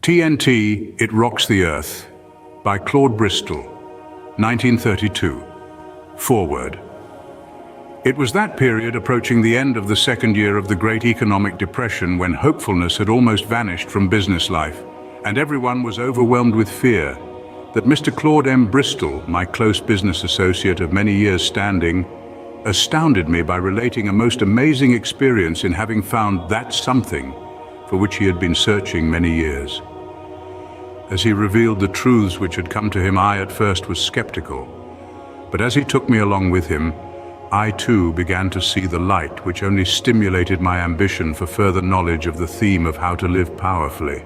TNT, It Rocks the Earth, by Claude Bristol, 1932. Foreword. It was that period approaching the end of the second year of the Great Economic Depression when hopefulness had almost vanished from business life, and everyone was overwhelmed with fear, that Mr. Claude M. Bristol, my close business associate of many years standing, astounded me by relating a most amazing experience in having found that something for which he had been searching many years. As he revealed the truths which had come to him, I at first was skeptical. But as he took me along with him, I too began to see the light which only stimulated my ambition for further knowledge of the theme of how to live powerfully.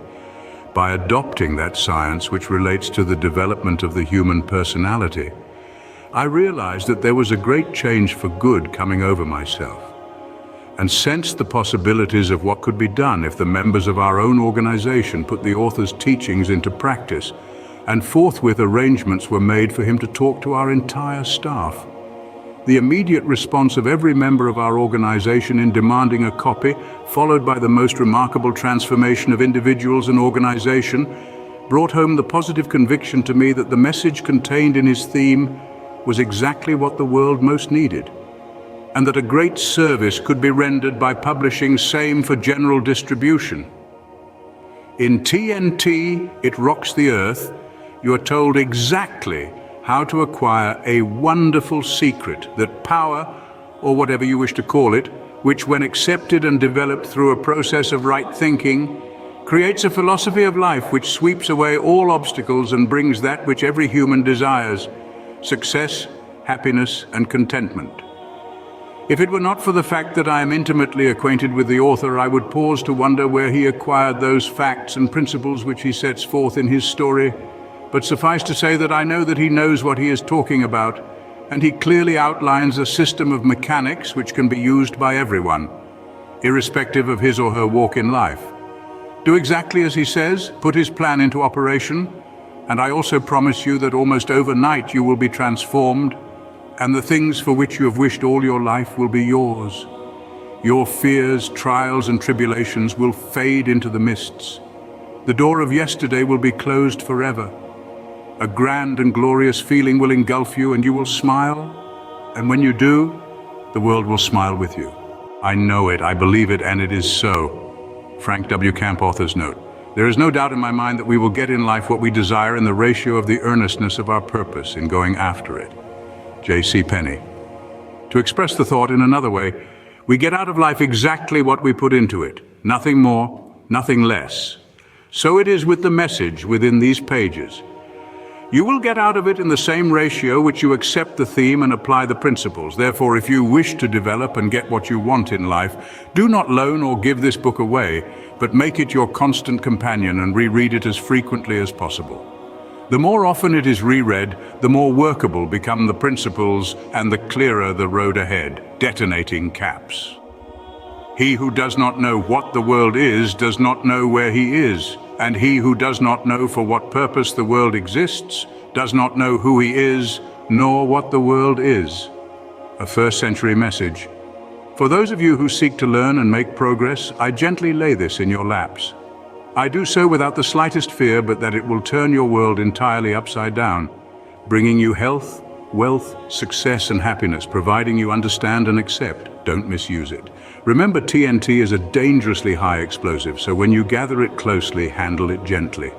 By adopting that science which relates to the development of the human personality, I realized that there was a great change for good coming over myself, and sensed the possibilities of what could be done if the members of our own organization put the author's teachings into practice, and forthwith arrangements were made for him to talk to our entire staff. The immediate response of every member of our organization in demanding a copy, followed by the most remarkable transformation of individuals and organization, brought home the positive conviction to me that the message contained in his theme was exactly what the world most needed, and that a great service could be rendered by publishing same for general distribution. In TNT, It Rocks the Earth, you are told exactly how to acquire a wonderful secret that power, or whatever you wish to call it, which when accepted and developed through a process of right thinking, creates a philosophy of life which sweeps away all obstacles and brings that which every human desires: success, happiness, and contentment. If it were not for the fact that I am intimately acquainted with the author, I would pause to wonder where he acquired those facts and principles which he sets forth in his story. But suffice to say that I know that he knows what he is talking about, and he clearly outlines a system of mechanics which can be used by everyone, irrespective of his or her walk in life. Do exactly as he says, put his plan into operation, and I also promise you that almost overnight you will be transformed, and the things for which you have wished all your life will be yours. Your fears, trials, and tribulations will fade into the mists. The door of yesterday will be closed forever. A grand and glorious feeling will engulf you, and you will smile, and when you do, the world will smile with you. I know it, I believe it, and it is so. Frank W. Camp, author's note. There is no doubt in my mind that we will get in life what we desire in the ratio of the earnestness of our purpose in going after it. J.C. Penney. To express the thought in another way, we get out of life exactly what we put into it, nothing more, nothing less. So it is with the message within these pages. You will get out of it in the same ratio which you accept the theme and apply the principles. Therefore, if you wish to develop and get what you want in life, do not loan or give this book away, but make it your constant companion and reread it as frequently as possible. The more often it is reread, the more workable become the principles and the clearer the road ahead. Detonating caps. He who does not know what the world is does not know where he is, and he who does not know for what purpose the world exists does not know who he is, nor what the world is. A first-century message. For those of you who seek to learn and make progress, I gently lay this in your laps. I do so without the slightest fear but that it will turn your world entirely upside down, bringing you health, wealth, success, and happiness, providing you understand and accept. Don't misuse it. Remember, TNT is a dangerously high explosive, so when you gather it closely, handle it gently.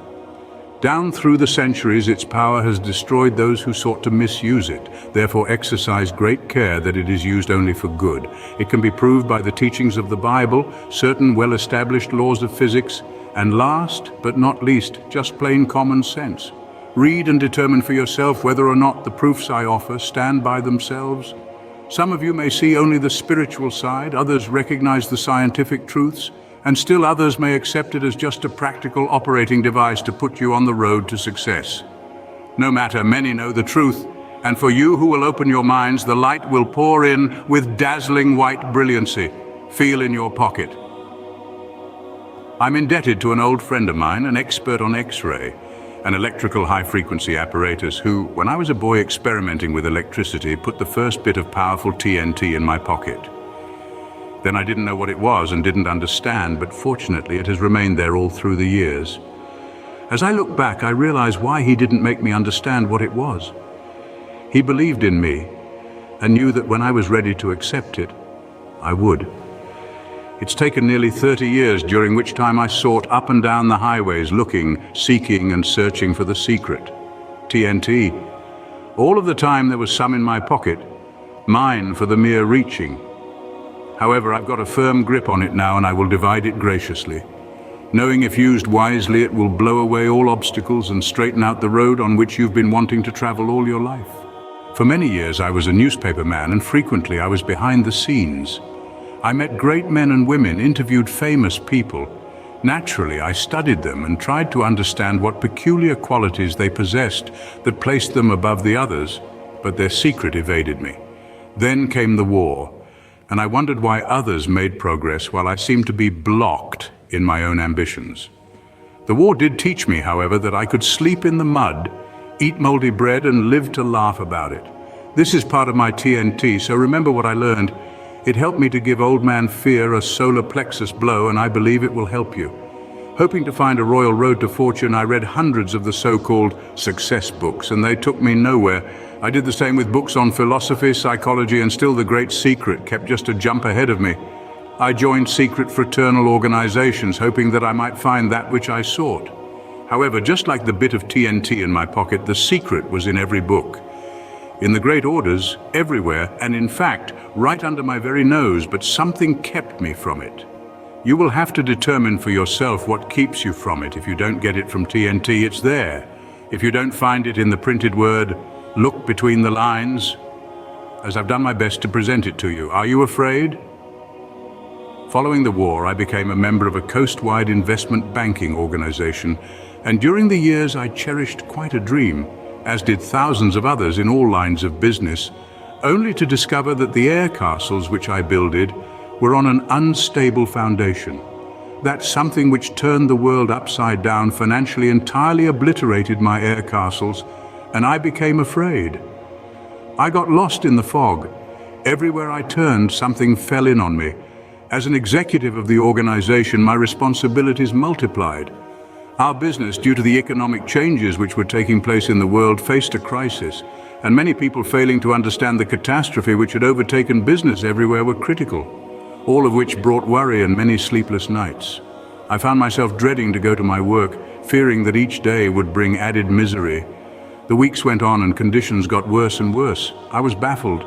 Down through the centuries, its power has destroyed those who sought to misuse it. Therefore, exercise great care that it is used only for good. It can be proved by the teachings of the Bible, certain well-established laws of physics, and last but not least, just plain common sense. Read and determine for yourself whether or not the proofs I offer stand by themselves. Some of you may see only the spiritual side, others recognize the scientific truths, and still others may accept it as just a practical operating device to put you on the road to success. No matter, many know the truth, and for you who will open your minds, the light will pour in with dazzling white brilliancy. Feel in your pocket. I'm indebted to an old friend of mine, an expert on X-ray, an electrical high-frequency apparatus who, when I was a boy experimenting with electricity, put the first bit of powerful TNT in my pocket. Then I didn't know what it was and didn't understand, but fortunately it has remained there all through the years. As I look back, I realize why he didn't make me understand what it was. He believed in me and knew that when I was ready to accept it, I would. It's taken nearly 30 years, during which time I sought up and down the highways, looking, seeking and searching for the secret. TNT. All of the time there was some in my pocket, mine for the mere reaching. However, I've got a firm grip on it now, and I will divide it graciously, knowing if used wisely it will blow away all obstacles and straighten out the road on which you've been wanting to travel all your life. For many years I was a newspaper man, and frequently I was behind the scenes. I met great men and women, interviewed famous people. Naturally, I studied them and tried to understand what peculiar qualities they possessed that placed them above the others, but their secret evaded me. Then came the war, and I wondered why others made progress while I seemed to be blocked in my own ambitions. The war did teach me, however, that I could sleep in the mud, eat moldy bread, and live to laugh about it. This is part of my TNT, so remember what I learned. It helped me to give old man Fear a solar plexus blow, and I believe it will help you. Hoping to find a royal road to fortune, I read hundreds of the so-called success books, and they took me nowhere. I did the same with books on philosophy, psychology, and still the great secret kept just a jump ahead of me. I joined secret fraternal organizations, hoping that I might find that which I sought. However, just like the bit of TNT in my pocket, the secret was in every book. In the great orders, everywhere, and in fact, right under my very nose, but something kept me from it. You will have to determine for yourself what keeps you from it. If you don't get it from TNT, it's there. If you don't find it in the printed word, look between the lines, as I've done my best to present it to you. Are you afraid? Following the war, I became a member of a coast-wide investment banking organization, and during the years I cherished quite a dream, as did thousands of others in all lines of business, only to discover that the air castles which I builded were on an unstable foundation. That something which turned the world upside down financially entirely obliterated my air castles, and I became afraid. I got lost in the fog. Everywhere I turned, something fell in on me. As an executive of the organization, my responsibilities multiplied. Our business, due to the economic changes which were taking place in the world, faced a crisis, and many people failing to understand the catastrophe which had overtaken business everywhere were critical, all of which brought worry and many sleepless nights. I found myself dreading to go to my work, fearing that each day would bring added misery. The weeks went on and conditions got worse and worse. I was baffled.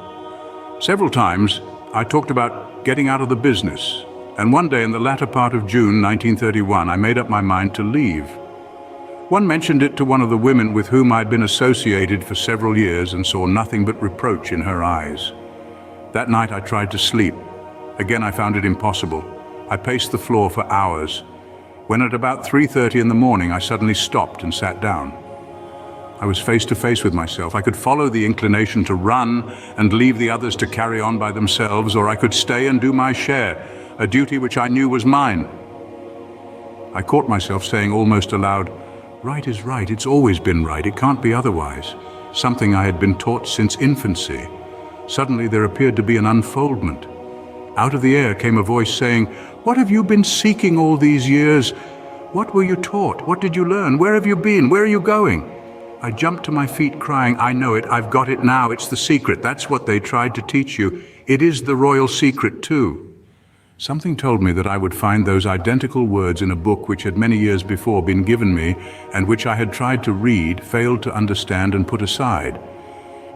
Several times, I talked about getting out of the business, and one day in the latter part of June 1931, I made up my mind to leave. One mentioned it to one of the women with whom I'd been associated for several years and saw nothing but reproach in her eyes. That night I tried to sleep. Again, I found it impossible. I paced the floor for hours. When at about 3:30 in the morning, I suddenly stopped and sat down. I was face to face with myself. I could follow the inclination to run and leave the others to carry on by themselves, or I could stay and do my share, a duty which I knew was mine. I caught myself saying almost aloud, "Right is right, it's always been right, it can't be otherwise," something I had been taught since infancy. Suddenly there appeared to be an unfoldment. Out of the air came a voice saying, "What have you been seeking all these years? What were you taught? What did you learn? Where have you been? Where are you going?" I jumped to my feet crying, "I know it, I've got it now, it's the secret. That's what they tried to teach you. It is the royal secret too." Something told me that I would find those identical words in a book which had many years before been given me and which I had tried to read, failed to understand and put aside.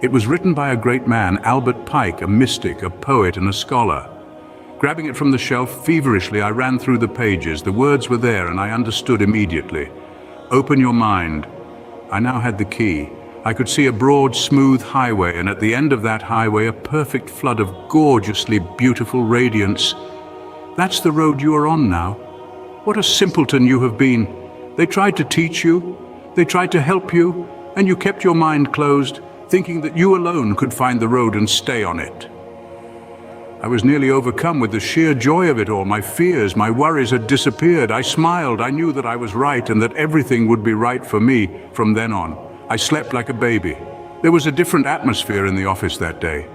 It was written by a great man, Albert Pike, a mystic, a poet and a scholar. Grabbing it from the shelf feverishly, I ran through the pages. The words were there and I understood immediately. Open your mind. I now had the key. I could see a broad, smooth highway, and at the end of that highway a perfect flood of gorgeously beautiful radiance. That's the road you are on now. What a simpleton you have been. They tried to teach you, they tried to help you, and you kept your mind closed, thinking that you alone could find the road and stay on it. I was nearly overcome with the sheer joy of it all. My fears, my worries had disappeared. I smiled. I knew that I was right and that everything would be right for me from then on. I slept like a baby. There was a different atmosphere in the office that day.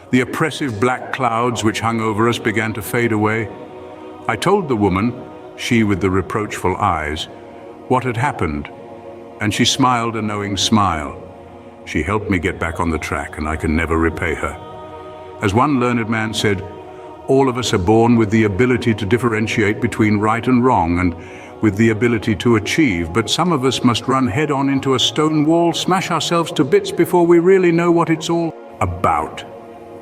The oppressive black clouds which hung over us began to fade away. I told the woman, she with the reproachful eyes, what had happened, and she smiled a knowing smile. She helped me get back on the track, and I can never repay her. As one learned man said, all of us are born with the ability to differentiate between right and wrong, and with the ability to achieve, but some of us must run head-on into a stone wall, smash ourselves to bits before we really know what it's all about.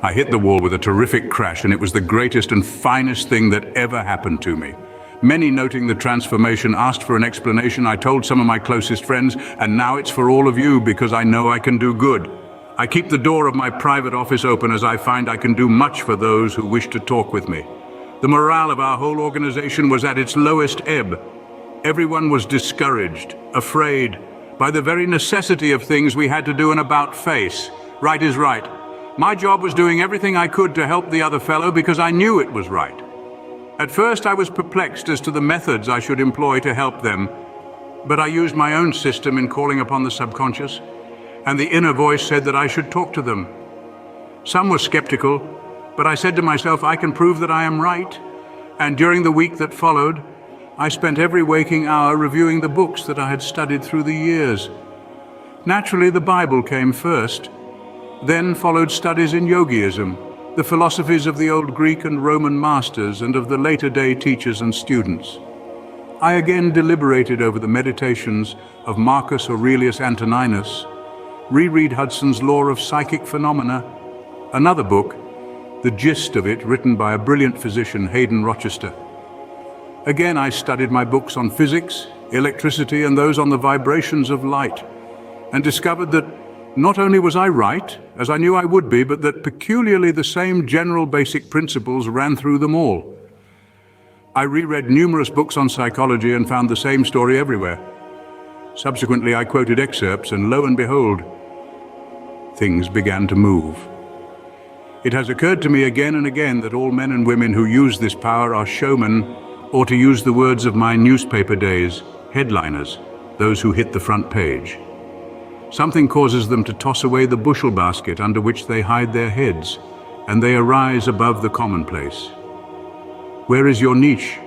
I hit the wall with a terrific crash, and it was the greatest and finest thing that ever happened to me. Many, noting the transformation, asked for an explanation. I told some of my closest friends, and now it's for all of you because I know I can do good. I keep the door of my private office open as I find I can do much for those who wish to talk with me. The morale of our whole organization was at its lowest ebb. Everyone was discouraged, afraid, by the very necessity of things we had to do an about-face. Right is right. My job was doing everything I could to help the other fellow because I knew it was right. At first I was perplexed as to the methods I should employ to help them, but I used my own system in calling upon the subconscious, and the inner voice said that I should talk to them. Some were skeptical, but I said to myself, I can prove that I am right. And during the week that followed, I spent every waking hour reviewing the books that I had studied through the years. Naturally, the Bible came first. Then followed studies in yogiism, the philosophies of the old Greek and Roman masters and of the later-day teachers and students. I again deliberated over the meditations of Marcus Aurelius Antoninus, reread Hudson's Law of Psychic Phenomena, another book, the gist of it written by a brilliant physician, Hayden Rochester. Again, I studied my books on physics, electricity, and those on the vibrations of light, and discovered that not only was I right, as I knew I would be, but that peculiarly the same general basic principles ran through them all. I reread numerous books on psychology and found the same story everywhere. Subsequently, I quoted excerpts, and lo and behold, things began to move. It has occurred to me again and again that all men and women who use this power are showmen, or to use the words of my newspaper days, headliners, those who hit the front page. Something causes them to toss away the bushel basket under which they hide their heads, and they arise above the commonplace. Where is your niche?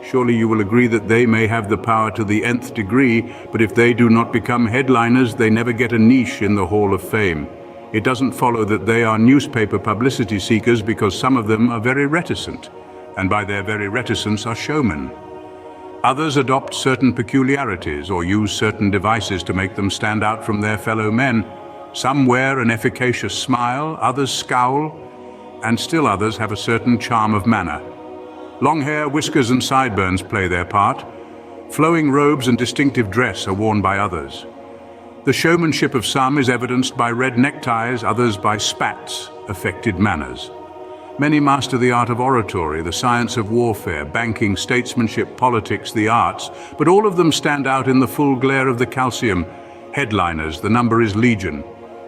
Surely you will agree that they may have the power to the nth degree, but if they do not become headliners, they never get a niche in the Hall of Fame. It doesn't follow that they are newspaper publicity seekers, because some of them are very reticent, and by their very reticence are showmen. Others adopt certain peculiarities or use certain devices to make them stand out from their fellow men. Some wear an efficacious smile, others scowl, and still others have a certain charm of manner. Long hair, whiskers, and sideburns play their part. Flowing robes and distinctive dress are worn by others. The showmanship of some is evidenced by red neckties, others by spats, affected manners. Many master the art of oratory, the science of warfare, banking, statesmanship, politics, the arts, but all of them stand out in the full glare of the calcium. Headliners, the number is legion.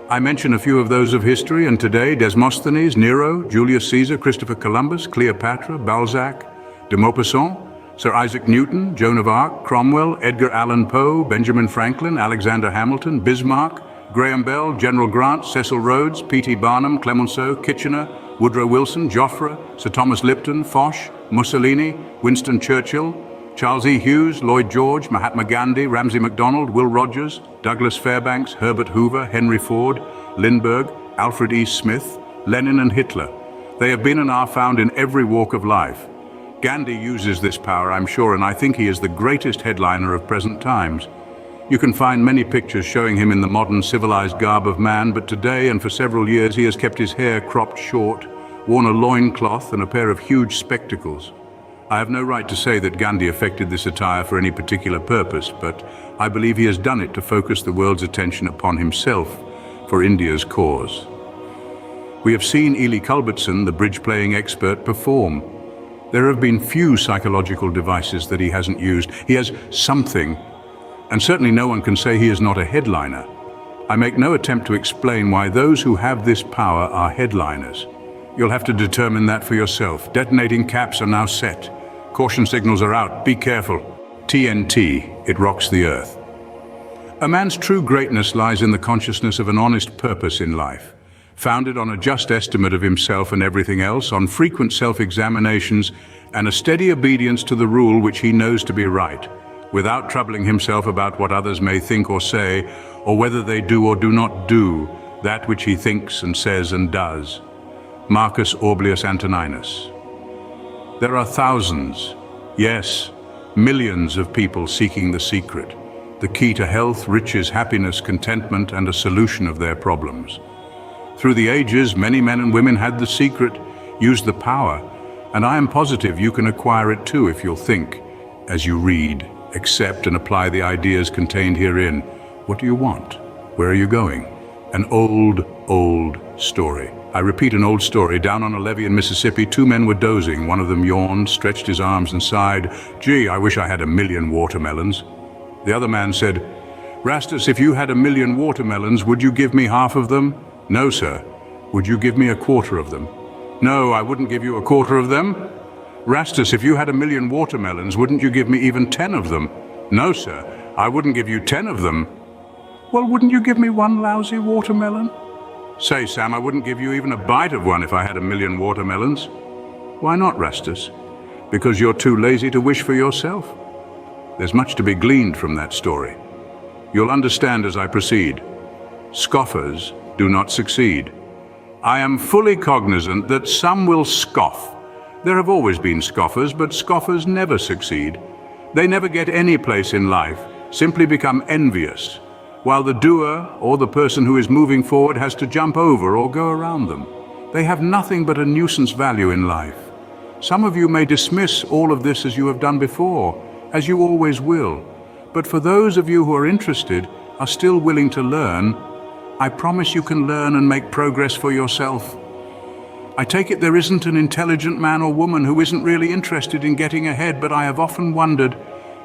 I mention a few of those of history, and today Demosthenes, Nero, Julius Caesar, Christopher Columbus, Cleopatra, Balzac, de Maupassant, Sir Isaac Newton, Joan of Arc, Cromwell, Edgar Allan Poe, Benjamin Franklin, Alexander Hamilton, Bismarck, Graham Bell, General Grant, Cecil Rhodes, P.T. Barnum, Clemenceau, Kitchener, Woodrow Wilson, Joffre, Sir Thomas Lipton, Foch, Mussolini, Winston Churchill, Charles E. Hughes, Lloyd George, Mahatma Gandhi, Ramsay MacDonald, Will Rogers, Douglas Fairbanks, Herbert Hoover, Henry Ford, Lindbergh, Alfred E. Smith, Lenin and Hitler. They have been and are found in every walk of life. Gandhi uses this power, I'm sure, and I think he is the greatest headliner of present times. You can find many pictures showing him in the modern civilized garb of man, but today and for several years he has kept his hair cropped short, worn a loincloth and a pair of huge spectacles. I have no right to say that Gandhi affected this attire for any particular purpose, but I believe he has done it to focus the world's attention upon himself for India's cause. We have seen Ely Culbertson, the bridge-playing expert, perform. There have been few psychological devices that he hasn't used. He has something, and certainly no one can say he is not a headliner. I make no attempt to explain why those who have this power are headliners. You'll have to determine that for yourself. Detonating caps are now set. Caution signals are out. Be careful. TNT, it rocks the earth. A man's true greatness lies in the consciousness of an honest purpose in life, founded on a just estimate of himself and everything else, on frequent self-examinations, and a steady obedience to the rule which he knows to be right. without troubling himself about what others may think or say, or whether they do or do not do that which he thinks and says and does. Marcus Aurelius Antoninus. There are thousands, yes, millions of people seeking the secret, the key to health, riches, happiness, contentment, and a solution of their problems. Through the ages, many men and women had the secret, used the power, and I am positive you can acquire it too if you'll think, as you read, accept and apply the ideas contained herein. What do you want? Where are you going? An old story. I repeat an old story. Down on a levee in Mississippi, two men were dozing. One of them yawned, stretched his arms and sighed, "Gee, I wish I had 1,000,000 watermelons." The other man said, "Rastus, if you had 1,000,000 watermelons, would you give me half of them?" "No, sir." "Would you give me a quarter of them?" "No, I wouldn't give you a quarter of them." "Rastus, if you had 1,000,000 watermelons, wouldn't you give me even 10 of them?" "No, sir, I wouldn't give you 10 of them." "Well, wouldn't you give me one lousy watermelon?" "Say, Sam, I wouldn't give you even a bite of one if I had 1,000,000 watermelons." "Why not, Rastus?" "Because you're too lazy to wish for yourself." There's much to be gleaned from that story. You'll understand as I proceed. Scoffers do not succeed. I am fully cognizant that some will scoff. There have always been scoffers, but scoffers never succeed. They never get any place in life, simply become envious, while the doer or the person who is moving forward has to jump over or go around them. They have nothing but a nuisance value in life. Some of you may dismiss all of this as you have done before, as you always will. But for those of you who are interested, are still willing to learn, I promise you can learn and make progress for yourself. I take it there isn't an intelligent man or woman who isn't really interested in getting ahead, but I have often wondered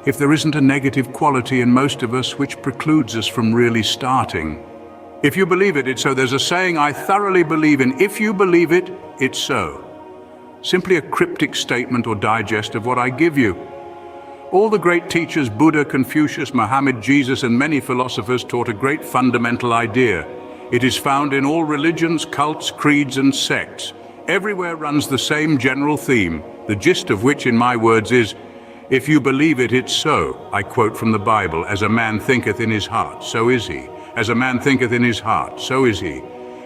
if there isn't a negative quality in most of us which precludes us from really starting. If you believe it, it's so. There's a saying I thoroughly believe in: if you believe it, it's so. Simply a cryptic statement or digest of what I give you. All the great teachers, Buddha, Confucius, Muhammad, Jesus, and many philosophers taught a great fundamental idea. It is found in all religions, cults, creeds, and sects. Everywhere runs the same general theme, the gist of which, in my words, is, if you believe it, it's so. I quote from the Bible, as a man thinketh in his heart, so is he. As a man thinketh in his heart, so is he.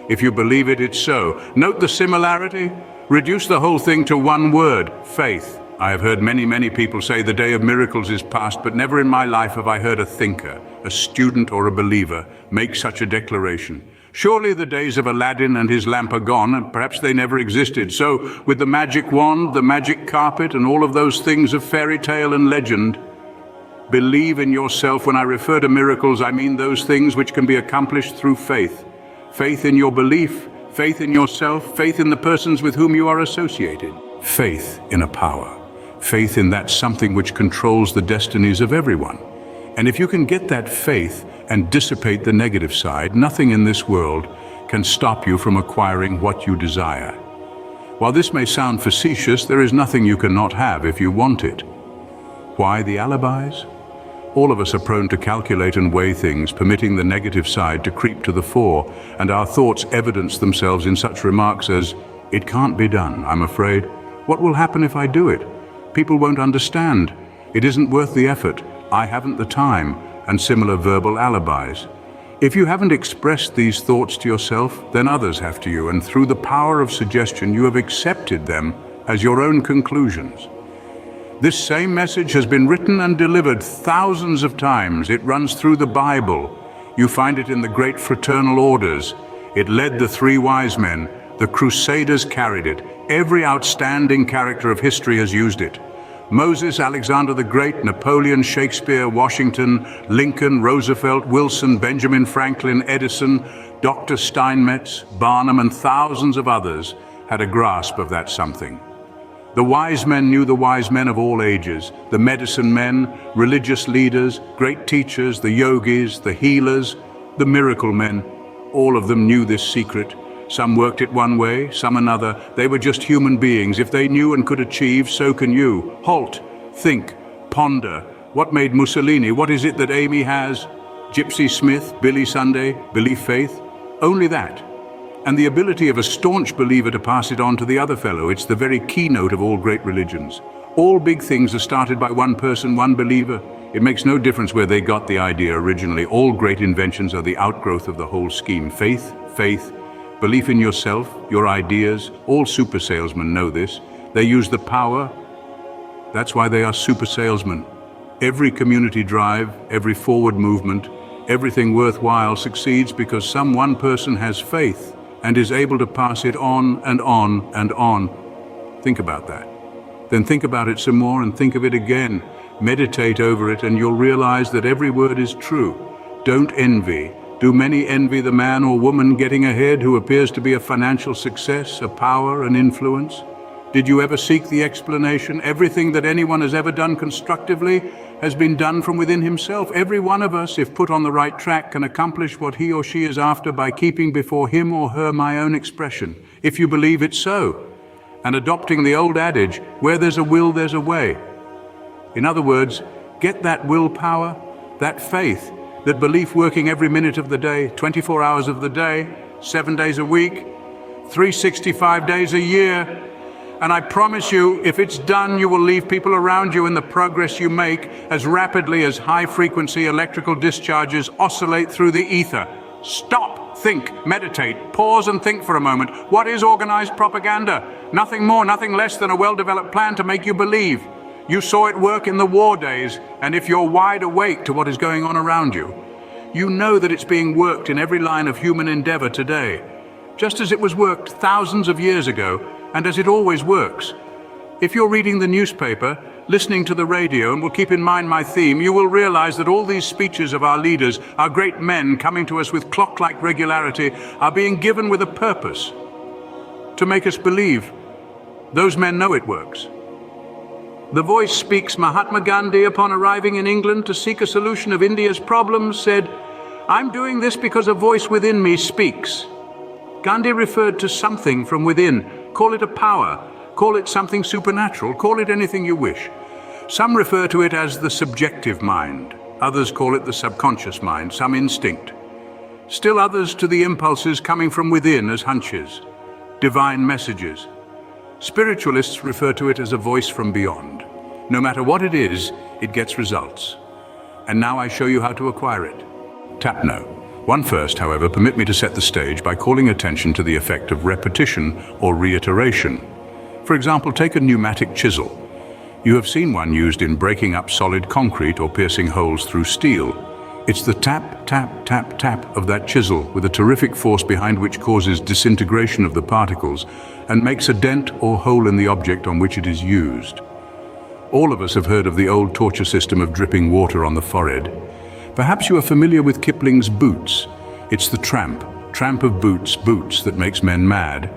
If you believe it, it's so. Note the similarity. Reduce the whole thing to one word: faith. I have heard many people say the day of miracles is past, but never in my life have I heard a thinker, a student or a believer make such a declaration. Surely the days of Aladdin and his lamp are gone, and perhaps they never existed. So, with the magic wand, the magic carpet, and all of those things of fairy tale and legend, believe in yourself. When I refer to miracles, I mean those things which can be accomplished through faith. Faith in your belief, faith in yourself, faith in the persons with whom you are associated. Faith in a power. Faith in that something which controls the destinies of everyone. And if you can get that faith and dissipate the negative side, nothing in this world can stop you from acquiring what you desire. While this may sound facetious, there is nothing you cannot have if you want it. Why the alibis? All of us are prone to calculate and weigh things, permitting the negative side to creep to the fore, and our thoughts evidence themselves in such remarks as, "It can't be done, I'm afraid. What will happen if I do it? People won't understand. It isn't worth the effort. I haven't the time," and similar verbal alibis. If you haven't expressed these thoughts to yourself, then others have to you, and through the power of suggestion, you have accepted them as your own conclusions. This same message has been written and delivered thousands of times. It runs through the Bible. You find it in the great fraternal orders. It led the three wise men. The Crusaders carried it. Every outstanding character of history has used it. Moses, Alexander the Great, Napoleon, Shakespeare, Washington, Lincoln, Roosevelt, Wilson, Benjamin Franklin, Edison, Dr. Steinmetz, Barnum, and thousands of others had a grasp of that something. The wise men knew the wise men of all ages, the medicine men, religious leaders, great teachers, the yogis, the healers, the miracle men. All of them knew this secret. Some worked it one way, some another. They were just human beings. If they knew and could achieve, so can you. Halt, think, ponder. What made Mussolini? What is it that Amy has? Gypsy Smith, Billy Sunday, belief faith? Only that. And the ability of a staunch believer to pass it on to the other fellow. It's the very keynote of all great religions. All big things are started by one person, one believer. It makes no difference where they got the idea originally. All great inventions are the outgrowth of the whole scheme. Faith, belief in yourself, your ideas. All super salesmen know this. They use the power. That's why they are super salesmen. Every community drive, every forward movement, everything worthwhile succeeds because some one person has faith and is able to pass it on and on and on. Think about that. Then think about it some more and think of it again. Meditate over it and you'll realize that every word is true. Don't envy. Do many envy the man or woman getting ahead who appears to be a financial success, a power, an influence? Did you ever seek the explanation? Everything that anyone has ever done constructively has been done from within himself. Every one of us, if put on the right track, can accomplish what he or she is after by keeping before him or her my own expression, if you believe it so, and adopting the old adage, where there's a will, there's a way. In other words, get that willpower, that faith, that belief working every minute of the day, 24 hours of the day, 7 days a week, 365 days a year. And I promise you, if it's done, you will leave people around you in the progress you make as rapidly as high-frequency electrical discharges oscillate through the ether. Stop, think, meditate, pause and think for a moment. What is organized propaganda? Nothing more, nothing less than a well-developed plan to make you believe. You saw it work in the war days, and if you're wide awake to what is going on around you, you know that it's being worked in every line of human endeavor today, just as it was worked thousands of years ago, and as it always works. If you're reading the newspaper, listening to the radio, and will keep in mind my theme, you will realize that all these speeches of our leaders, our great men coming to us with clock-like regularity, are being given with a purpose, to make us believe. Those men know it works. The voice speaks. Mahatma Gandhi, upon arriving in England to seek a solution of India's problems, said, "I'm doing this because a voice within me speaks." Gandhi referred to something from within. Call it a power, call it something supernatural, call it anything you wish. Some refer to it as the subjective mind. Others call it the subconscious mind, some instinct. Still others to the impulses coming from within as hunches, divine messages. Spiritualists refer to it as a voice from beyond. No matter what it is, it gets results. And now I show you how to acquire it. Tap no. One first, however, permit me to set the stage by calling attention to the effect of repetition or reiteration. For example, take a pneumatic chisel. You have seen one used in breaking up solid concrete or piercing holes through steel. It's the tap, tap, tap, tap of that chisel with a terrific force behind which causes disintegration of the particles and makes a dent or hole in the object on which it is used. All of us have heard of the old torture system of dripping water on the forehead. Perhaps you are familiar with Kipling's Boots. It's the tramp of boots that makes men mad.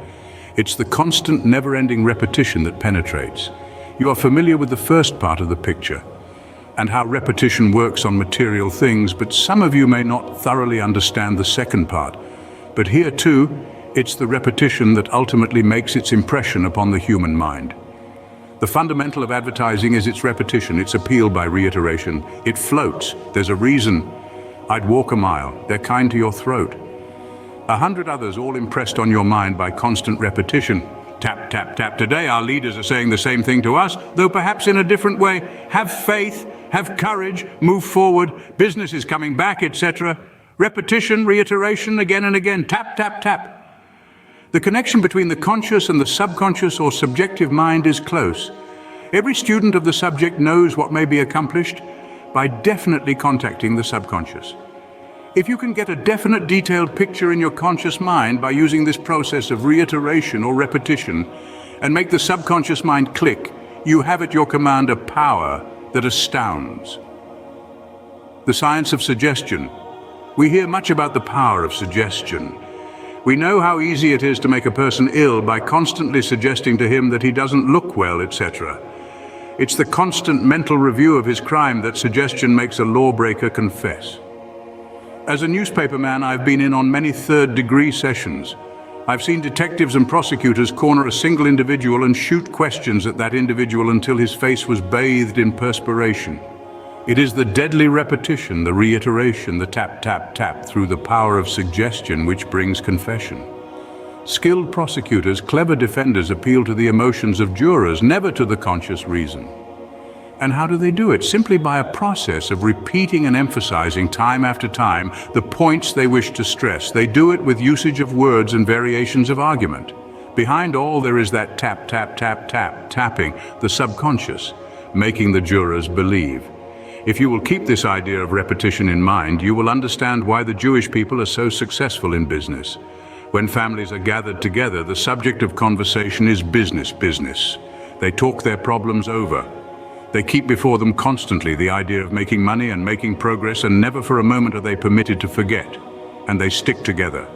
It's the constant, never-ending repetition that penetrates. You are familiar with the first part of the picture and how repetition works on material things, but some of you may not thoroughly understand the second part. But here too, it's the repetition that ultimately makes its impression upon the human mind. The fundamental of advertising is its repetition, its appeal by reiteration. It floats. There's a reason. I'd walk a mile. They're kind to your throat. 100 others all impressed on your mind by constant repetition. Tap, tap, tap. Today our leaders are saying the same thing to us, though perhaps in a different way. Have faith, have courage, move forward, business is coming back, etc. Repetition, reiteration, again and again. Tap, tap, tap. The connection between the conscious and the subconscious or subjective mind is close. Every student of the subject knows what may be accomplished by definitely contacting the subconscious. If you can get a definite detailed picture in your conscious mind by using this process of reiteration or repetition and make the subconscious mind click, you have at your command a power that astounds. The science of suggestion. We hear much about the power of suggestion. We know how easy it is to make a person ill by constantly suggesting to him that he doesn't look well, etc. It's the constant mental review of his crime that suggestion makes a lawbreaker confess. As a newspaperman, I've been in on many third-degree sessions. I've seen detectives and prosecutors corner a single individual and shoot questions at that individual until his face was bathed in perspiration. It is the deadly repetition, the reiteration, the tap, tap, tap through the power of suggestion which brings confession. Skilled prosecutors, clever defenders appeal to the emotions of jurors, never to the conscious reason. And how do they do it? Simply by a process of repeating and emphasizing time after time the points they wish to stress. They do it with usage of words and variations of argument. Behind all there is that tap, tap, tap, tap, tapping, the subconscious, making the jurors believe. If you will keep this idea of repetition in mind, you will understand why the Jewish people are so successful in business. When families are gathered together, the subject of conversation is business, business. They talk their problems over. They keep before them constantly the idea of making money and making progress, and never for a moment are they permitted to forget. And they stick together.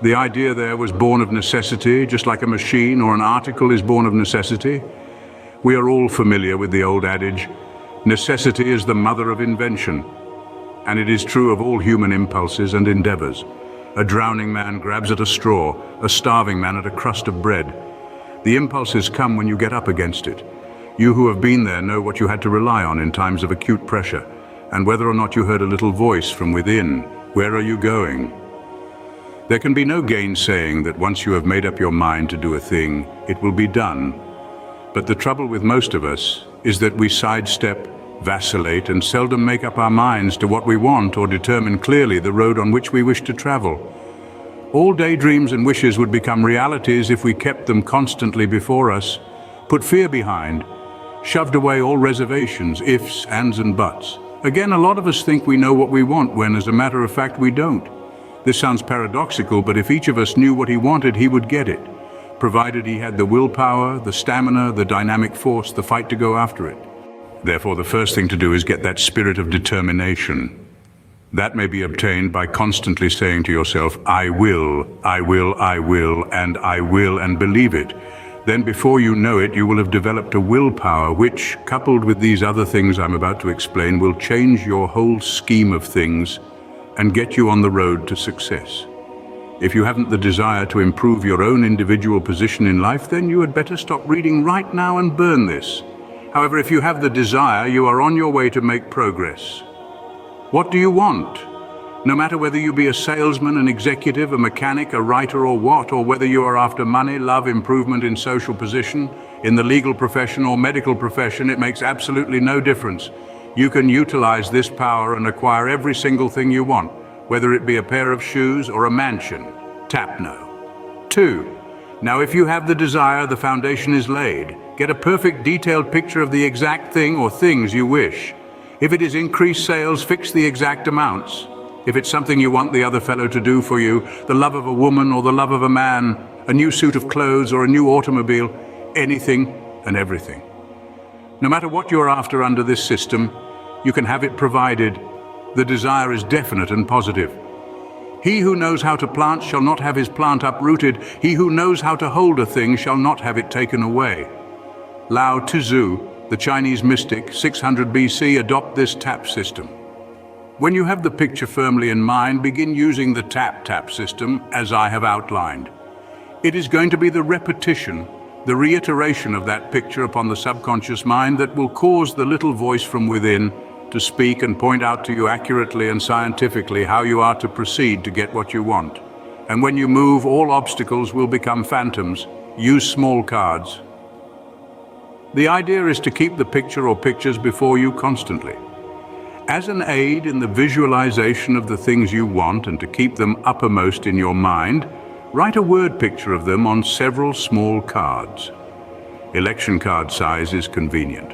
The idea there was born of necessity, just like a machine or an article is born of necessity. We are all familiar with the old adage, necessity is the mother of invention. And it is true of all human impulses and endeavors. A drowning man grabs at a straw, a starving man at a crust of bread. The impulses come when you get up against it. You who have been there know what you had to rely on in times of acute pressure, and whether or not you heard a little voice from within. Where are you going? There can be no gainsaying that once you have made up your mind to do a thing, it will be done. But the trouble with most of us is that we sidestep, vacillate, and seldom make up our minds to what we want or determine clearly the road on which we wish to travel. All daydreams and wishes would become realities if we kept them constantly before us, put fear behind, shoved away all reservations, ifs, ands, and buts. Again, a lot of us think we know what we want when, as a matter of fact, we don't. This sounds paradoxical, but if each of us knew what he wanted, he would get it, provided he had the willpower, the stamina, the dynamic force, the fight to go after it. Therefore, the first thing to do is get that spirit of determination. That may be obtained by constantly saying to yourself, I will, I will, I will, and I will, and believe it. Then before you know it, you will have developed a willpower which, coupled with these other things I'm about to explain, will change your whole scheme of things and get you on the road to success. If you haven't the desire to improve your own individual position in life, then you had better stop reading right now and burn this. However, if you have the desire, you are on your way to make progress. What do you want? No matter whether you be a salesman, an executive, a mechanic, a writer, or what, or whether you are after money, love, improvement in social position, in the legal profession or medical profession, it makes absolutely no difference. You can utilize this power and acquire every single thing you want, whether it be a pair of shoes or a mansion. Tap no. 2. Now, if you have the desire, the foundation is laid. Get a perfect detailed picture of the exact thing or things you wish. If it is increased sales, fix the exact amounts. If it's something you want the other fellow to do for you, the love of a woman or the love of a man, a new suit of clothes or a new automobile, anything and everything. No matter what you're after under this system, you can have it provided. The desire is definite and positive. He who knows how to plant shall not have his plant uprooted. He who knows how to hold a thing shall not have it taken away. Lao Tzu, the Chinese mystic, 600 BC, adopt this tap system. When you have the picture firmly in mind, begin using the tap-tap system as I have outlined. It is going to be the repetition, the reiteration of that picture upon the subconscious mind that will cause the little voice from within to speak and point out to you accurately and scientifically how you are to proceed to get what you want. And when you move, all obstacles will become phantoms. Use small cards. The idea is to keep the picture or pictures before you constantly. As an aid in the visualization of the things you want and to keep them uppermost in your mind, write a word picture of them on several small cards. Election card size is convenient.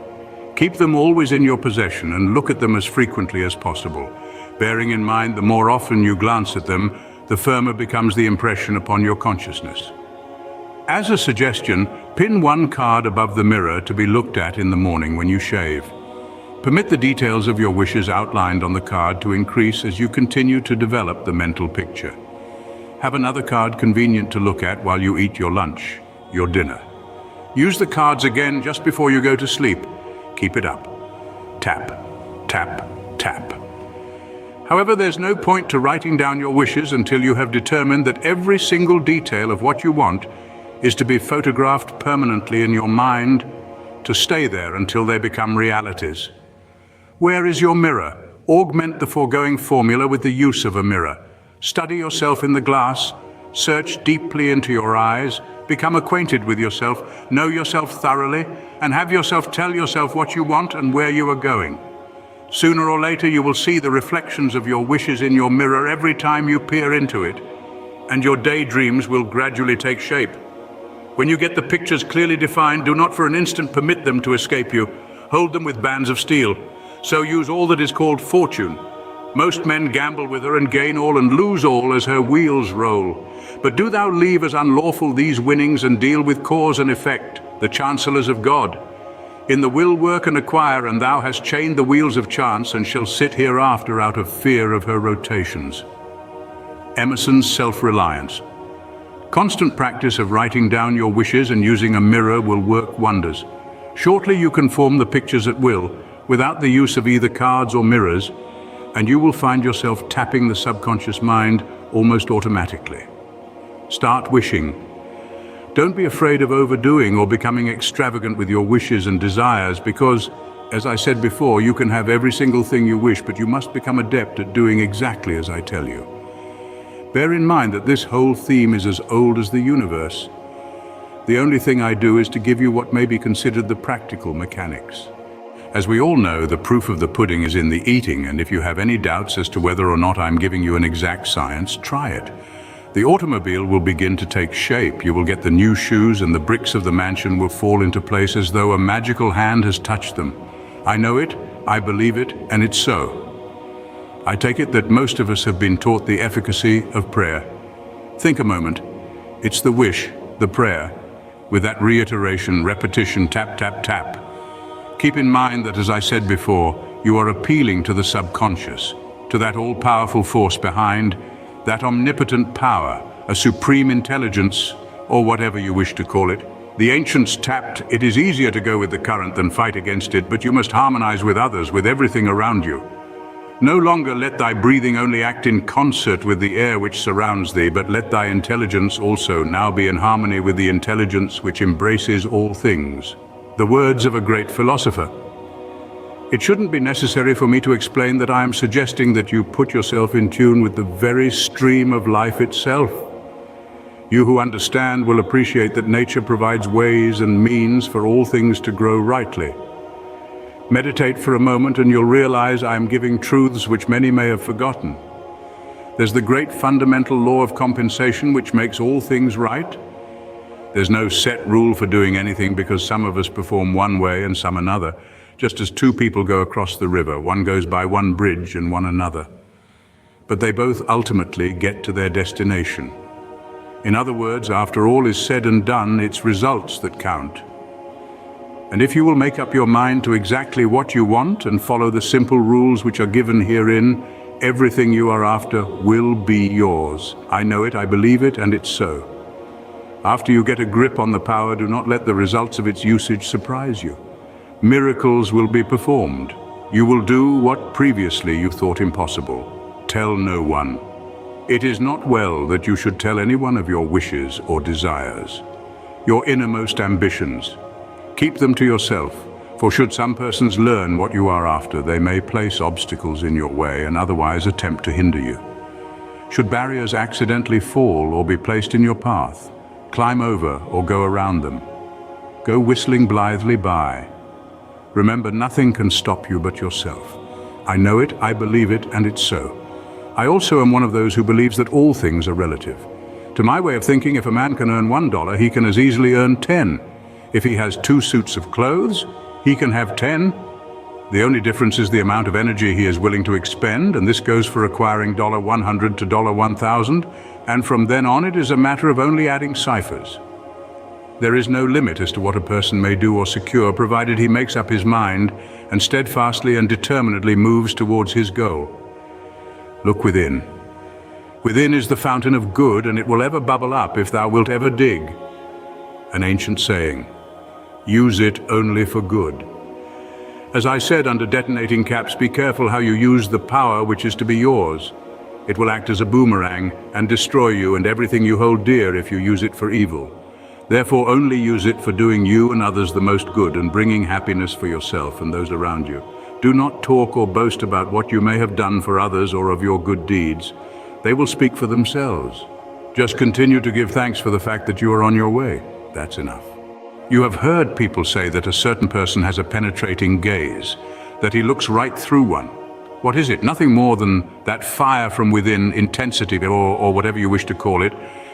Keep them always in your possession and look at them as frequently as possible, bearing in mind the more often you glance at them, the firmer becomes the impression upon your consciousness. As a suggestion, pin one card above the mirror to be looked at in the morning when you shave. Permit the details of your wishes outlined on the card to increase as you continue to develop the mental picture. Have another card convenient to look at while you eat your lunch, your dinner. Use the cards again just before you go to sleep. Keep it up. Tap, tap, tap. However, there's no point to writing down your wishes until you have determined that every single detail of what you want is to be photographed permanently in your mind, to stay there until they become realities. Where is your mirror? Augment the foregoing formula with the use of a mirror. Study yourself in the glass, search deeply into your eyes, Become acquainted with yourself, know yourself thoroughly, and have yourself tell yourself what you want and where you are going. Sooner or later you will see the reflections of your wishes in your mirror every time you peer into it, and your daydreams will gradually take shape. When you get the pictures clearly defined, do not for an instant permit them to escape you. Hold them with bands of steel. So use all that is called fortune. Most men gamble with her and gain all and lose all as her wheels roll. But do thou leave as unlawful these winnings and deal with cause and effect, the chancellors of God. In the will work and acquire, and thou hast chained the wheels of chance and shall sit hereafter out of fear of her rotations. Emerson's self-reliance. Constant practice of writing down your wishes and using a mirror will work wonders. Shortly you can form the pictures at will, without the use of either cards or mirrors, and you will find yourself tapping the subconscious mind almost automatically. Start wishing. Don't be afraid of overdoing or becoming extravagant with your wishes and desires because, as I said before, you can have every single thing you wish, but you must become adept at doing exactly as I tell you. Bear in mind that this whole theme is as old as the universe. The only thing I do is to give you what may be considered the practical mechanics. As we all know, the proof of the pudding is in the eating, and if you have any doubts as to whether or not I'm giving you an exact science, try it. The automobile will begin to take shape. You will get the new shoes and the bricks of the mansion will fall into place as though a magical hand has touched them. I know it, I believe it, and it's so. I take it that most of us have been taught the efficacy of prayer. Think a moment. It's the wish, the prayer, with that reiteration, repetition, tap, tap, tap. Keep in mind that, as I said before, you are appealing to the subconscious, to that all-powerful force behind, that omnipotent power, a supreme intelligence, or whatever you wish to call it. The ancients tapped, it is easier to go with the current than fight against it, but you must harmonize with others, with everything around you. No longer let thy breathing only act in concert with the air which surrounds thee, but let thy intelligence also now be in harmony with the intelligence which embraces all things. The words of a great philosopher. It shouldn't be necessary for me to explain that I am suggesting that you put yourself in tune with the very stream of life itself. You who understand will appreciate that nature provides ways and means for all things to grow rightly. Meditate for a moment and you'll realize I am giving truths which many may have forgotten. There's the great fundamental law of compensation which makes all things right. There's no set rule for doing anything because some of us perform one way and some another. Just as two people go across the river, one goes by one bridge and one another. But they both ultimately get to their destination. In other words, after all is said and done, it's results that count. And if you will make up your mind to exactly what you want and follow the simple rules which are given herein, everything you are after will be yours. I know it, I believe it, and it's so. After you get a grip on the power, do not let the results of its usage surprise you. Miracles will be performed. You will do what previously you thought impossible. Tell no one. It is not well that you should tell anyone of your wishes or desires, your innermost ambitions. Keep them to yourself, for should some persons learn what you are after, they may place obstacles in your way and otherwise attempt to hinder you. Should barriers accidentally fall or be placed in your path, climb over or go around them. Go whistling blithely by. Remember, nothing can stop you but yourself. I know it, I believe it, and it's so. I also am one of those who believes that all things are relative. To my way of thinking, if a man can earn $1, he can as easily earn 10. If he has 2 suits of clothes, he can have 10. The only difference is the amount of energy he is willing to expend, and this goes for acquiring $100 to $1,000, and from then on it is a matter of only adding ciphers. There is no limit as to what a person may do or secure, provided he makes up his mind and steadfastly and determinedly moves towards his goal. Look within. Within is the fountain of good, and it will ever bubble up if thou wilt ever dig. An ancient saying. Use it only for good. As I said under detonating caps, be careful how you use the power which is to be yours. It will act as a boomerang and destroy you and everything you hold dear if you use it for evil. Therefore, only use it for doing you and others the most good and bringing happiness for yourself and those around you. Do not talk or boast about what you may have done for others or of your good deeds. They will speak for themselves. Just continue to give thanks for the fact that you are on your way. That's enough. You have heard people say that a certain person has a penetrating gaze, that he looks right through one. What is it? Nothing more than that fire from within, intensity, or whatever you wish to call it,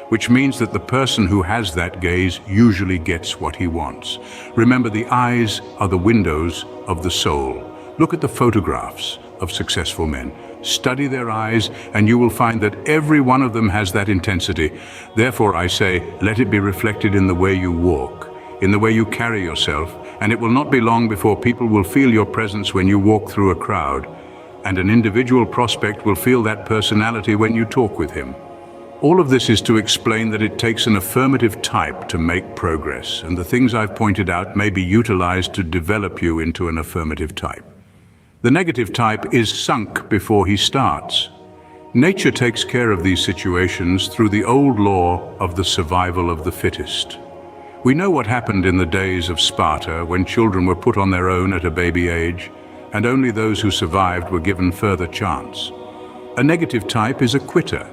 which means that the person who has that gaze usually gets what he wants. Remember, the eyes are the windows of the soul. Look at the photographs of successful men. Study their eyes, and you will find that every one of them has that intensity. Therefore, I say, let it be reflected in the way you walk, in the way you carry yourself, and it will not be long before people will feel your presence when you walk through a crowd, and an individual prospect will feel that personality when you talk with him. All of this is to explain that it takes an affirmative type to make progress, and the things I've pointed out may be utilized to develop you into an affirmative type. The negative type is sunk before he starts. Nature takes care of these situations through the old law of the survival of the fittest. We know what happened in the days of Sparta when children were put on their own at a baby age, and only those who survived were given further chance. A negative type is a quitter,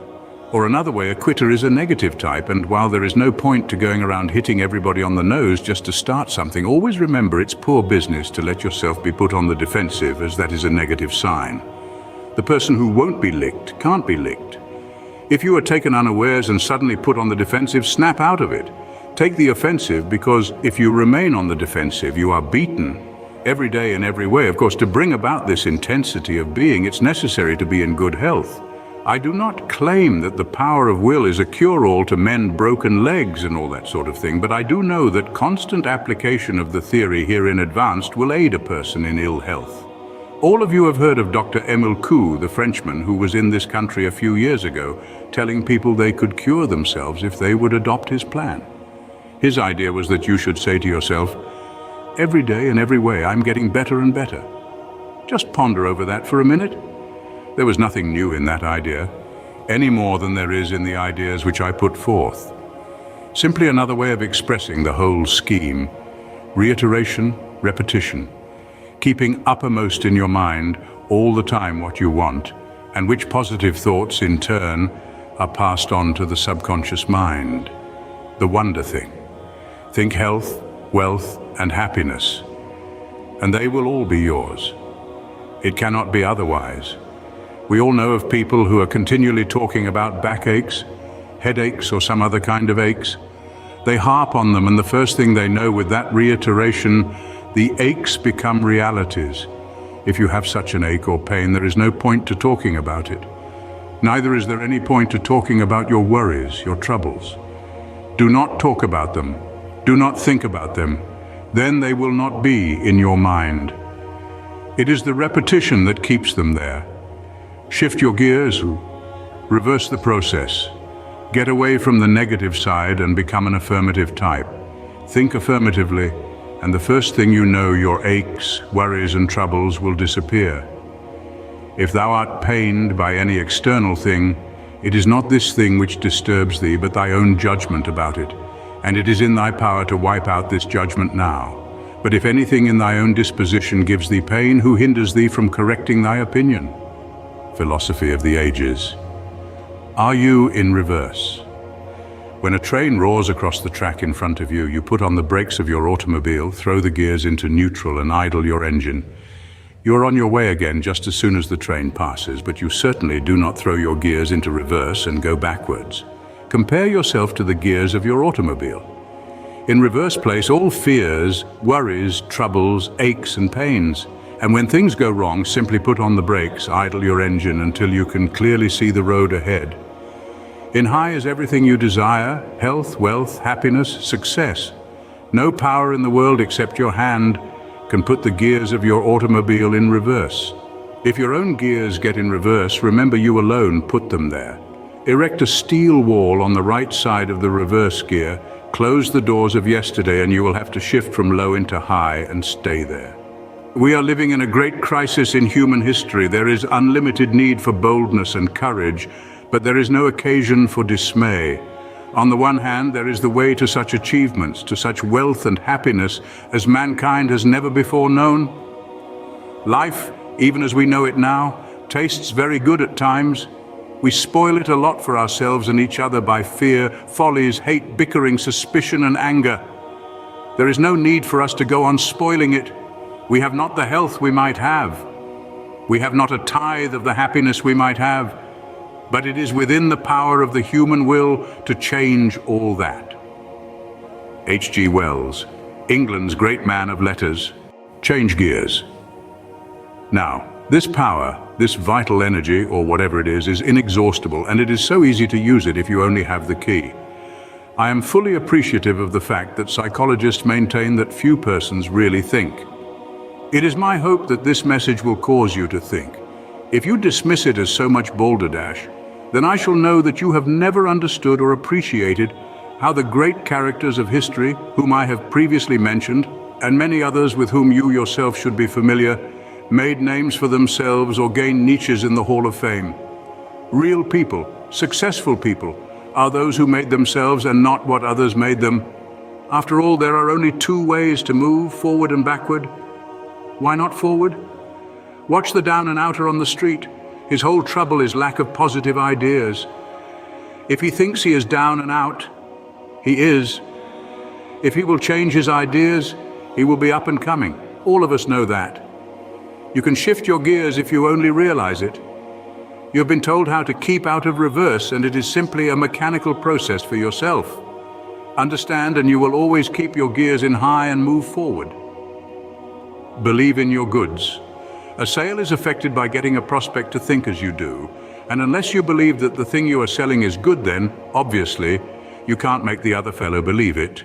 or another way, a quitter is a negative type, and while there is no point to going around hitting everybody on the nose just to start something, always remember it's poor business to let yourself be put on the defensive, as that is a negative sign. The person who won't be licked can't be licked. If you are taken unawares and suddenly put on the defensive, snap out of it. Take the offensive, because if you remain on the defensive, you are beaten every day in every way. Of course, to bring about this intensity of being, it's necessary to be in good health. I do not claim that the power of will is a cure-all to mend broken legs and all that sort of thing, but I do know that constant application of the theory herein advanced will aid a person in ill health. All of you have heard of Dr. Emile Coué, the Frenchman who was in this country a few years ago, telling people they could cure themselves if they would adopt his plan. His idea was that you should say to yourself, every day in every way, I'm getting better and better. Just ponder over that for a minute. There was nothing new in that idea, any more than there is in the ideas which I put forth. Simply another way of expressing the whole scheme. Reiteration, repetition. Keeping uppermost in your mind all the time what you want, and which positive thoughts, in turn, are passed on to the subconscious mind. The wonder thing. Think health, wealth, and happiness, and they will all be yours. It cannot be otherwise. We all know of people who are continually talking about backaches, headaches, or some other kind of aches. They harp on them, and the first thing they know, with that reiteration, the aches become realities. If you have such an ache or pain, there is no point to talking about it. Neither is there any point to talking about your worries, your troubles. Do not talk about them. Do not think about them. Then they will not be in your mind. It is the repetition that keeps them there. Shift your gears, reverse the process. Get away from the negative side and become an affirmative type. Think affirmatively, and the first thing you know, your aches, worries, and troubles will disappear. If thou art pained by any external thing, it is not this thing which disturbs thee, but thy own judgment about it, and it is in thy power to wipe out this judgment now. But if anything in thy own disposition gives thee pain, who hinders thee from correcting thy opinion? Philosophy of the ages. Are you in reverse? When a train roars across the track in front of you, you put on the brakes of your automobile, throw the gears into neutral and idle your engine. You are on your way again just as soon as the train passes, but you certainly do not throw your gears into reverse and go backwards. Compare yourself to the gears of your automobile. In reverse place all fears, worries, troubles, aches and pains. And when things go wrong, simply put on the brakes, idle your engine until you can clearly see the road ahead. In high is everything you desire: health, wealth, happiness, success. No power in the world except your hand can put the gears of your automobile in reverse. If your own gears get in reverse, remember you alone put them there. Erect a steel wall on the right side of the reverse gear, close the doors of yesterday, and you will have to shift from low into high and stay there. We are living in a great crisis in human history. There is unlimited need for boldness and courage, but there is no occasion for dismay. On the one hand, there is the way to such achievements, to such wealth and happiness as mankind has never before known. Life, even as we know it now, tastes very good at times. We spoil it a lot for ourselves and each other by fear, follies, hate, bickering, suspicion, and anger. There is no need for us to go on spoiling it. We have not the health we might have. We have not a tithe of the happiness we might have. But it is within the power of the human will to change all that. H.G. Wells, England's great man of letters. Change gears. Now, this power, this vital energy, or whatever it is inexhaustible, and it is so easy to use it if you only have the key. I am fully appreciative of the fact that psychologists maintain that few persons really think. It is my hope that this message will cause you to think. If you dismiss it as so much balderdash, then I shall know that you have never understood or appreciated how the great characters of history, whom I have previously mentioned, and many others with whom you yourself should be familiar, made names for themselves or gained niches in the Hall of Fame. Real people, successful people, are those who made themselves and not what others made them. After all, there are only two ways to move, forward and backward. Why not forward? Watch the down and outer on the street. His whole trouble is lack of positive ideas. If he thinks he is down and out, he is. If he will change his ideas, he will be up and coming. All of us know that. You can shift your gears if you only realize it. You have been told how to keep out of reverse, and it is simply a mechanical process for yourself. Understand, and you will always keep your gears in high and move forward. Believe in your goods. A sale is affected by getting a prospect to think as you do, and unless you believe that the thing you are selling is good, then, obviously, you can't make the other fellow believe it.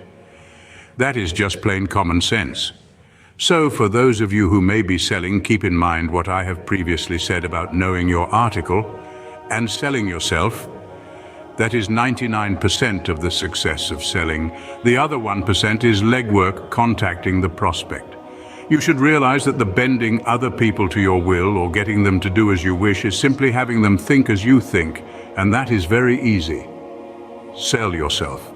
That is just plain common sense. So, for those of you who may be selling, keep in mind what I have previously said about knowing your article and selling yourself. That is 99% of the success of selling. The other 1% is legwork, contacting the prospect. You should realize that the bending other people to your will or getting them to do as you wish is simply having them think as you think, and that is very easy. Sell yourself.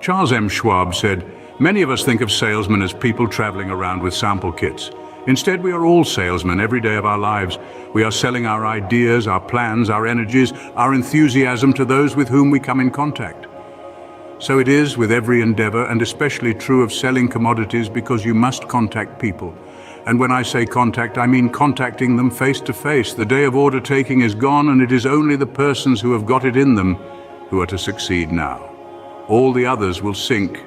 Charles M. Schwab said, "Many of us think of salesmen as people traveling around with sample kits. Instead, we are all salesmen every day of our lives. We are selling our ideas, our plans, our energies, our enthusiasm to those with whom we come in contact. So it is with every endeavor, and especially true of selling commodities, because you must contact people. And when I say contact, I mean contacting them face to face. The day of order taking is gone, and it is only the persons who have got it in them who are to succeed now. All the others will sink.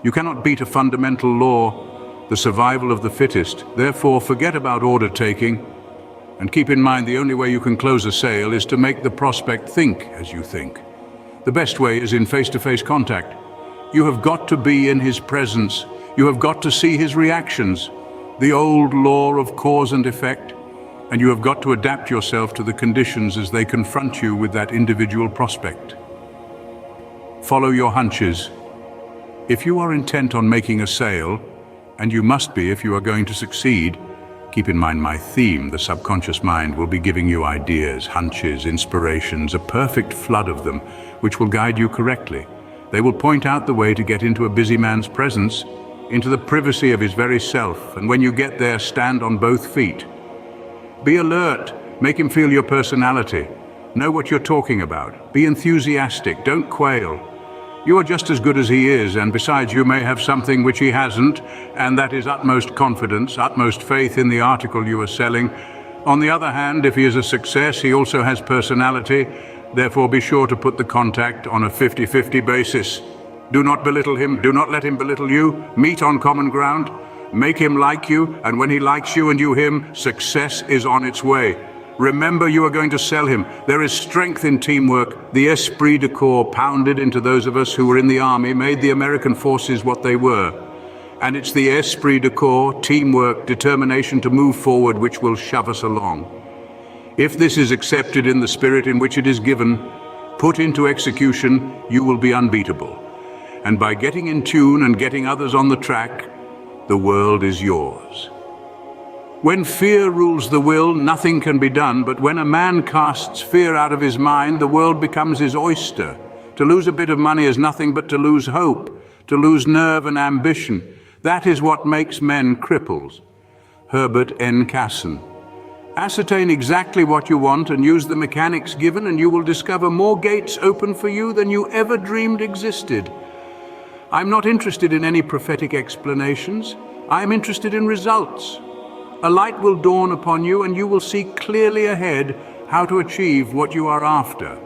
You cannot beat a fundamental law, the survival of the fittest. Therefore, forget about order taking, and keep in mind the only way you can close a sale is to make the prospect think as you think. The best way is in face-to-face contact. You have got to be in his presence. You have got to see his reactions, the old law of cause and effect, and you have got to adapt yourself to the conditions as they confront you with that individual prospect. Follow your hunches. If you are intent on making a sale, and you must be if you are going to succeed, keep in mind my theme, the subconscious mind will be giving you ideas, hunches, inspirations, a perfect flood of them, which will guide you correctly. They will point out the way to get into a busy man's presence, into the privacy of his very self, and when you get there, stand on both feet. Be alert, make him feel your personality. Know what you're talking about. Be enthusiastic, don't quail. You are just as good as he is, and besides you may have something which he hasn't, and that is utmost confidence, utmost faith in the article you are selling. On the other hand, if he is a success, he also has personality. Therefore, be sure to put the contact on a 50-50 basis. Do not belittle him, do not let him belittle you. Meet on common ground, make him like you, and when he likes you and you him, success is on its way. Remember, you are going to sell him. There is strength in teamwork. The esprit de corps pounded into those of us who were in the army made the American forces what they were. And it's the esprit de corps, teamwork, determination to move forward which will shove us along. If this is accepted in the spirit in which it is given, put into execution, you will be unbeatable. And by getting in tune and getting others on the track, the world is yours. When fear rules the will, nothing can be done, but when a man casts fear out of his mind, the world becomes his oyster. To lose a bit of money is nothing but to lose hope, to lose nerve and ambition. That is what makes men cripples. Herbert N. Casson. Ascertain exactly what you want and use the mechanics given, and you will discover more gates open for you than you ever dreamed existed. I'm not interested in any prophetic explanations. I am interested in results. A light will dawn upon you, and you will see clearly ahead how to achieve what you are after.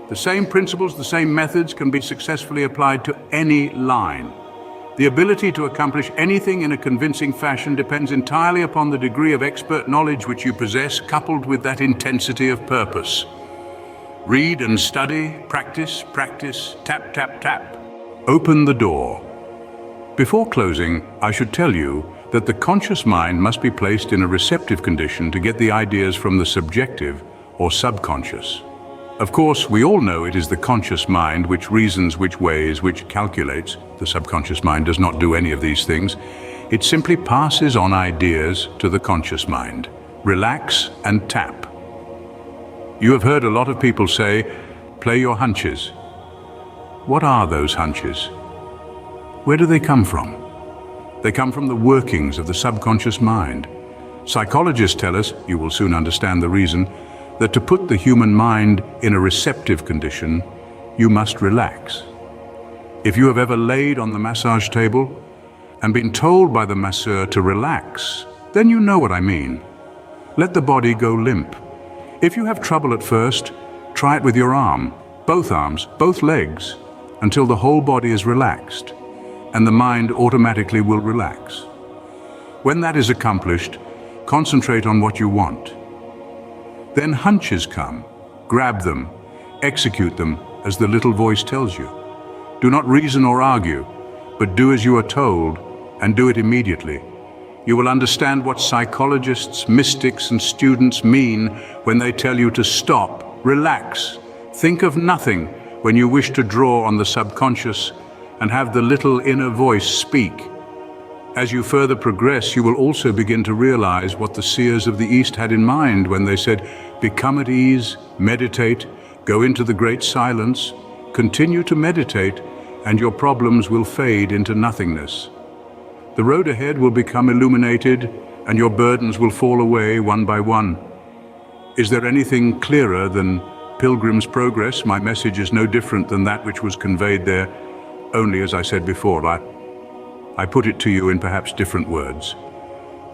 The same principles, the same methods can be successfully applied to any line. The ability to accomplish anything in a convincing fashion depends entirely upon the degree of expert knowledge which you possess, coupled with that intensity of purpose. Read and study, practice, practice, tap, tap, tap. Open the door. Before closing, I should tell you that the conscious mind must be placed in a receptive condition to get the ideas from the subjective or subconscious. Of course, we all know it is the conscious mind which reasons, which weighs, which calculates. The subconscious mind does not do any of these things. It simply passes on ideas to the conscious mind. Relax and tap. You have heard a lot of people say, play your hunches. What are those hunches? Where do they come from? They come from the workings of the subconscious mind. Psychologists tell us, you will soon understand the reason, that to put the human mind in a receptive condition, you must relax. If you have ever laid on the massage table and been told by the masseur to relax, then you know what I mean. Let the body go limp. If you have trouble at first, try it with your arm, both arms, both legs, until the whole body is relaxed, and the mind automatically will relax. When that is accomplished, concentrate on what you want. Then hunches come. Grab them, execute them as the little voice tells you. Do not reason or argue, but do as you are told, and do it immediately. You will understand what psychologists, mystics, and students mean when they tell you to stop, relax, think of nothing when you wish to draw on the subconscious and have the little inner voice speak. As you further progress, you will also begin to realize what the seers of the East had in mind when they said, become at ease, meditate, go into the great silence, continue to meditate, and your problems will fade into nothingness. The road ahead will become illuminated, and your burdens will fall away one by one. Is there anything clearer than Pilgrim's Progress? My message is no different than that which was conveyed there, only, as I said before, I put it to you in perhaps different words.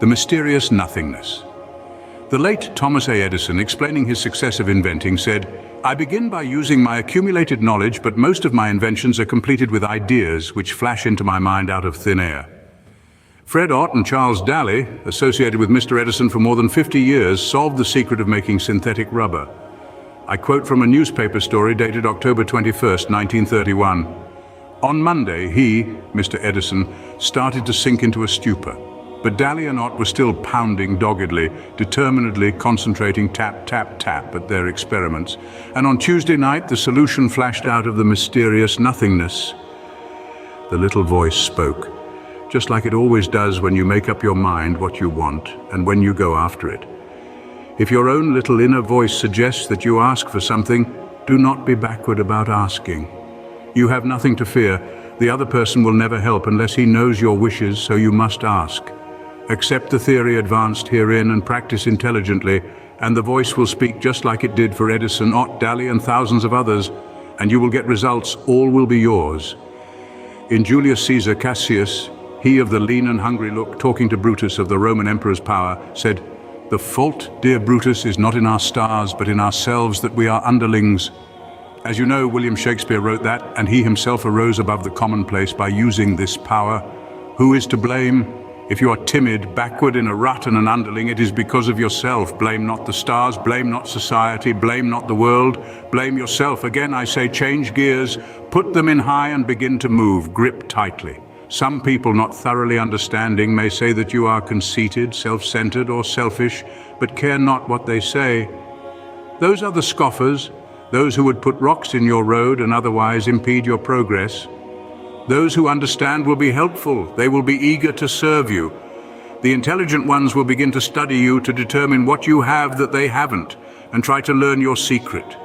The mysterious nothingness. The late Thomas A. Edison, explaining his success of inventing, said, I begin by using my accumulated knowledge, but most of my inventions are completed with ideas which flash into my mind out of thin air. Fred Ott and Charles Daly, associated with Mr. Edison for more than 50 years, solved the secret of making synthetic rubber. I quote from a newspaper story dated October 21st, 1931. On Monday, he, Mr. Edison, started to sink into a stupor, but Daly and Ott were still pounding doggedly, determinedly concentrating tap, tap, tap at their experiments. And on Tuesday night, the solution flashed out of the mysterious nothingness. The little voice spoke, just like it always does when you make up your mind what you want and when you go after it. If your own little inner voice suggests that you ask for something, do not be backward about asking. You have nothing to fear. The other person will never help unless he knows your wishes, so you must ask. Accept the theory advanced herein and practice intelligently, and the voice will speak just like it did for Edison, Ott, Daly, and thousands of others, and you will get results. All will be yours. In Julius Caesar, Cassius, he of the lean and hungry look, talking to Brutus of the Roman emperor's power, said, the fault, dear Brutus, is not in our stars, but in ourselves that we are underlings. As you know, William Shakespeare wrote that, and he himself arose above the commonplace by using this power. Who is to blame? If you are timid, backward in a rut and an underling, it is because of yourself. Blame not the stars, blame not society, blame not the world, blame yourself. Again, I say, change gears, put them in high and begin to move, grip tightly. Some people, not thoroughly understanding, may say that you are conceited, self-centered, or selfish, but care not what they say. Those are the scoffers, those who would put rocks in your road and otherwise impede your progress. Those who understand will be helpful. They will be eager to serve you. The intelligent ones will begin to study you to determine what you have that they haven't and try to learn your secret.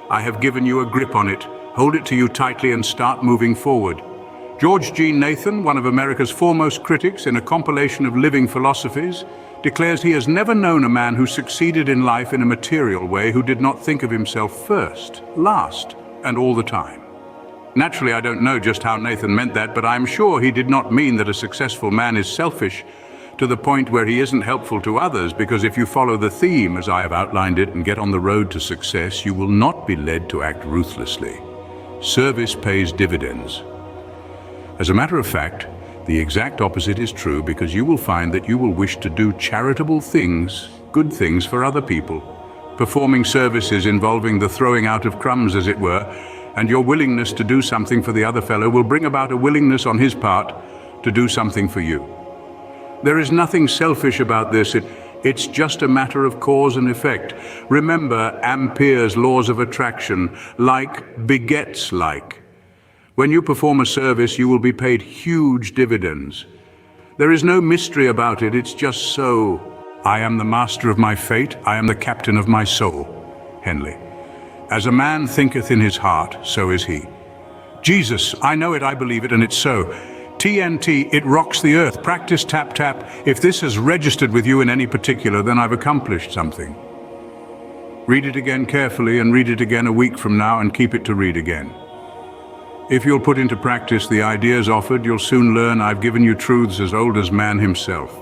I have given you a grip on it. Hold it to you tightly and start moving forward. George G. Nathan, one of America's foremost critics in a compilation of living philosophies, declares he has never known a man who succeeded in life in a material way who did not think of himself first, last, and all the time. Naturally, I don't know just how Nathan meant that, but I'm sure he did not mean that a successful man is selfish to the point where he isn't helpful to others, because if you follow the theme as I have outlined it and get on the road to success, you will not be led to act ruthlessly. Service pays dividends. As a matter of fact, the exact opposite is true, because you will find that you will wish to do charitable things, good things for other people, performing services involving the throwing out of crumbs, as it were, and your willingness to do something for the other fellow will bring about a willingness on his part to do something for you. There is nothing selfish about this. It's just a matter of cause and effect. Remember Ampere's laws of attraction: like begets like. When you perform a service, you will be paid huge dividends. There is no mystery about it, it's just so. I am the master of my fate, I am the captain of my soul. Henley. As a man thinketh in his heart, so is he. Jesus, I know it, I believe it, and it's so. TNT, it rocks the earth. Practice tap tap. If this has registered with you in any particular, then I've accomplished something. Read it again carefully, and read it again a week from now, and keep it to read again. If you'll put into practice the ideas offered, you'll soon learn I've given you truths as old as man himself.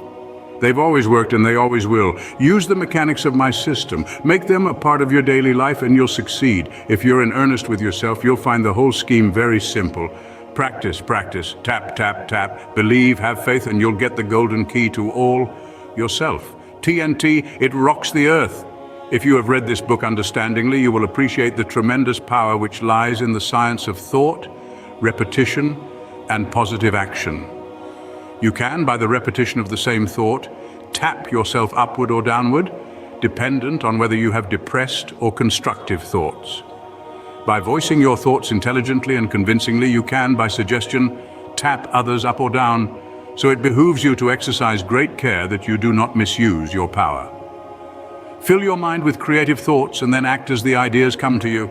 They've always worked and they always will. Use the mechanics of my system. Make them a part of your daily life and you'll succeed. If you're in earnest with yourself, you'll find the whole scheme very simple. Practice, practice, tap, tap, tap. Believe, have faith, and you'll get the golden key to all yourself. TNT, it rocks the earth. If you have read this book understandingly, you will appreciate the tremendous power which lies in the science of thought, repetition, and positive action. You can, by the repetition of the same thought, tap yourself upward or downward, dependent on whether you have depressed or constructive thoughts. By voicing your thoughts intelligently and convincingly, you can, by suggestion, tap others up or down, so it behooves you to exercise great care that you do not misuse your power. Fill your mind with creative thoughts and then act as the ideas come to you.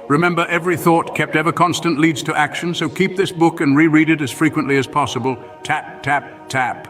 Remember, every thought kept ever constant leads to action, so keep this book and reread it as frequently as possible. Tap, tap, tap.